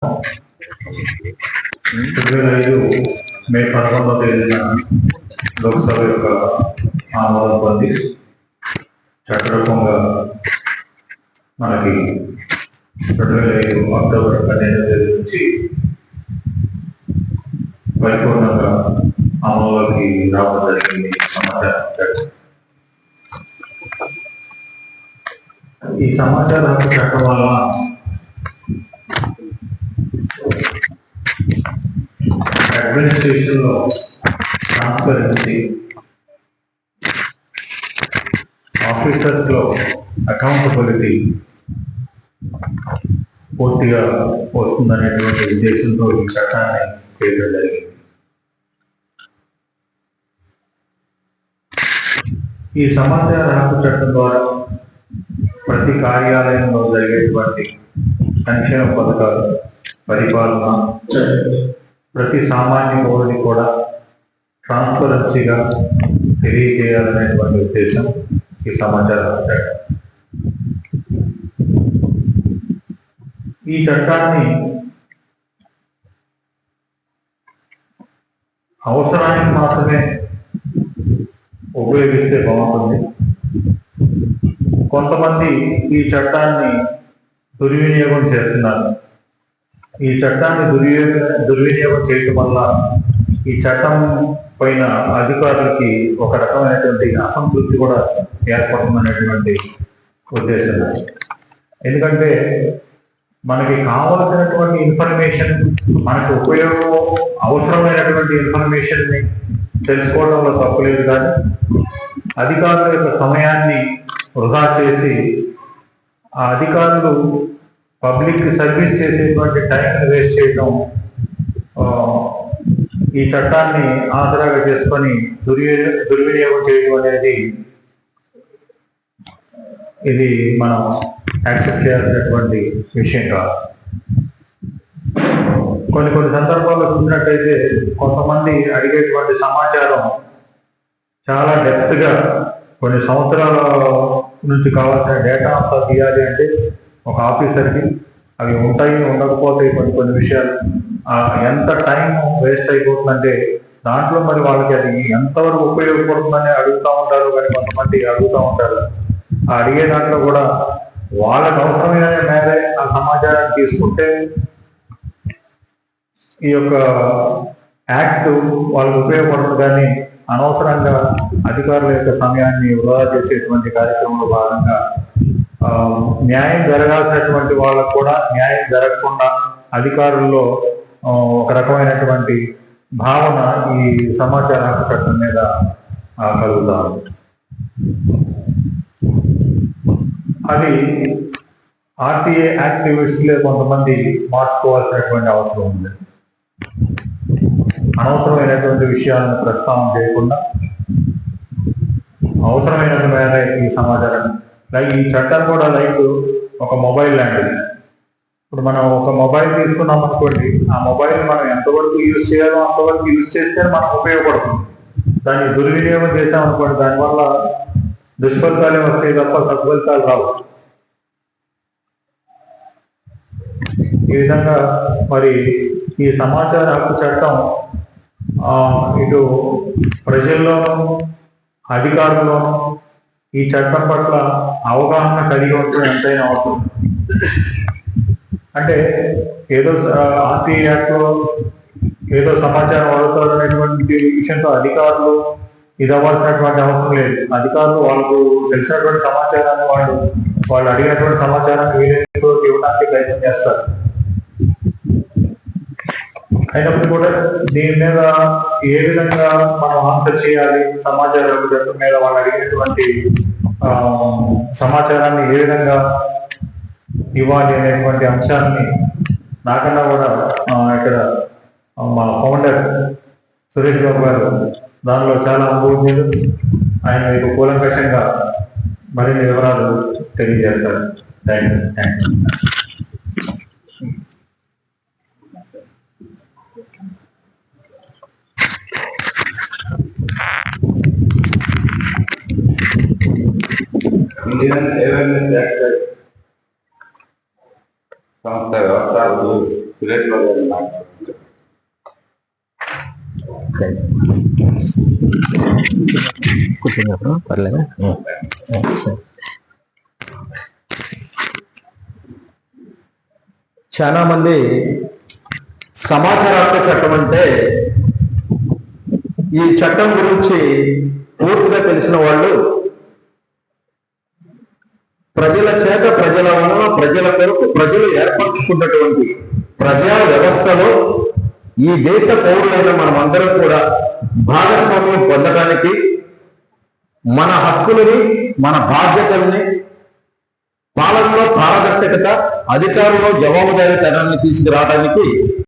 2005 మే 11వ తేదీన లోక్సభ యొక్క ఆమోదం పొంది చట్టరూపంగా మనకి 2005 అక్టోబర్ 12వ తేదీ నుంచి పరిపూర్ణంగా అమలులోకి రావడం జరిగింది. ఈ సమాచార హక్కు చట్టం వల్ల అడ్మినిస్ట్రేషన్ లో ట్రాన్స్పరెన్సీ, ఆఫీసర్స్ లో అకౌంటబిలిటీ పూర్తిగా వస్తుందనేటువంటి ఉద్దేశంతో ఈ చట్టాన్ని చేయడం జరిగింది. ఈ సమాచార హక్కు చట్టం ద్వారా ప్రతి కార్యాలయంలో జరిగేటువంటి సంక్షేమ పథకాలు, పరిపాలన, ప్రతి సామాన్య పౌరుని కూడా ట్రాన్స్పరెన్సీగా తెలియజేయాలనేటువంటి ఉద్దేశం ఈ సమాచార హక్కు చట్టం. ఈ చట్టాన్ని అవసరానికి మాత్రమే ఉపయోగిస్తే బాగుంటుంది. కొంతమంది ఈ చట్టాన్ని దుర్వినియోగం చేస్తున్నారు. ఈ చట్టాన్ని దుర్వినియోగం చేయటం వల్ల ఈ చట్టం పైన అధికారులకి ఒక రకమైనటువంటి అసంతృప్తి కూడా ఏర్పడుతుందనేటువంటి ఉద్దేశం. ఎందుకంటే మనకి కావలసినటువంటి ఇన్ఫర్మేషన్, మనకు అవసరమైనటువంటి ఇన్ఫర్మేషన్ని తెలుసుకోవడంలో తప్పులేదు, కానీ అధికారుల యొక్క సమయాన్ని వృధా చేసి ఆ అధికారులు పబ్లిక్ సర్వీస్ చేసేటువంటి టైంని వేస్ట్ చేయడం, ఈ చట్టాన్ని ఆసరాగా చేసుకొని దుర్వినియోగం చేయడం అనేది ఇది మనం యాక్సెప్ట్ చేయాల్సినటువంటి విషయం కాదు. కొన్ని సందర్భాల్లో చూసినట్టయితే కొంతమంది అడిగేటువంటి సమాచారం చాలా డెప్త్గా కొన్ని సంవత్సరాల నుంచి కావాల్సిన డేటా అంతా తీయాలి అంటే ఒక ఆఫీసర్కి అవి ఉంటాయి, ఉండకపోతాయి. కొన్ని విషయాలు ఎంత టైం వేస్ట్ అయిపోతుందంటే దాంట్లో మరి వాళ్ళకి అది ఎంతవరకు ఉపయోగపడుతుందని అడుగుతూ ఉంటారు. కానీ కొంతమంది అడుగుతూ ఉంటారు. ఆ అడిగే దాంట్లో కూడా వాళ్ళకు అవసరమైన మేరే ఆ సమాచారాన్ని తీసుకుంటే ఈ యొక్క యాక్ట్ వాళ్ళకు ఉపయోగపడుతుంది. కానీ అనవసరంగా అధికారుల యొక్క సమయాన్ని వృధా చేసేటువంటి కార్యక్రమంలో భాగంగా న్యాయం జరగాల్సినటువంటి వాళ్ళకు కూడా న్యాయం జరగకుండా అధికారుల్లో ఒక రకమైనటువంటి భావన ఈ సమాచార హక్కు చట్టం మీద కలుగుతారు. అది ఆర్టీఏ యాక్టివిస్టులే కొంతమంది మార్చుకోవాల్సినటువంటి అవసరం ఉంది. అనవసరమైనటువంటి విషయాలను ప్రస్తావన చేయకుండా అవసరమైనంత మేర ఈ సమాచారం, ఈ చట్టం కూడా ఒక మొబైల్ లాంటిది. ఇప్పుడు మనం ఒక మొబైల్ తీసుకున్నాం అనుకోండి, ఆ మొబైల్ మనం ఎంతవరకు యూజ్ చేయాలో అంతవరకు యూజ్ చేస్తే మనకు ఉపయోగపడుతుంది. దాన్ని దుర్వినియోగం చేసామనుకోండి, దానివల్ల దుష్ఫలితాలే వస్తాయి తప్ప సత్ఫలితాలు రావు. ఈ విధంగా మరి ఈ సమాచార హక్కు చట్టం ఇటు ప్రజల్లోనూ అధికారుల్లోనూ ఈ చట్టం పట్ల అవగాహన కలిగి ఉండడం ఎంతైనా అవసరం. అంటే ఏదో ఆర్టీఐ యాక్ట్లో ఏదో సమాచారం అడుగుతారు అనేటువంటి విషయంతో అధికారులు ఇది అవ్వాల్సినటువంటి అవసరం లేదు. అధికారులు వాళ్ళకు తెలిసినటువంటి సమాచారాన్ని వాళ్ళు అడిగినటువంటి సమాచారాన్ని వీలైనంత ఇవ్వడానికి ప్రయత్నం చేస్తారు. అయినప్పుడు కూడా దీని మీద ఏ విధంగా మనం ఆన్సర్ చేయాలి, సమాచార హక్కు చట్టం మీద వాళ్ళు అడిగినటువంటి సమాచారాన్ని ఏ విధంగా ఇవ్వాలి అనేటువంటి అంశాన్ని నాకన్నా కూడా ఇక్కడ మా ఫౌండర్ సురేష్ బాబు గారు దానిలో చాలా అనుభవజ్ఞులు. ఆయన మీకు కూలంకషంగా మరిన్ని వివరాలు తెలియజేస్తారు. Thank you. Indian Awareness Act संस्था व्यवस्था సురేష్ బాబు గారు మాట్లాడుతున్నారు. కూర్చున్నప్పుడు పర్లేదా? చాలా మంది సమాచార హక్కు చట్టం అంటే ఈ చట్టం గురించి పూర్తిగా తెలిసిన వాళ్ళు ప్రజల చేత, ప్రజల వలన, ప్రజల కొరకు ప్రజలు ఏర్పరచుకున్నటువంటి ప్రజా వ్యవస్థలో ఈ దేశ పౌరులైన మనమందరం కూడా భాగస్వామ్యం పొందడానికి, మన హక్కులని, మన బాధ్యతల్ని, పాలనలో పారదర్శకత, అధికారంలో జవాబుదారీతనాన్ని తీసుకురావడానికి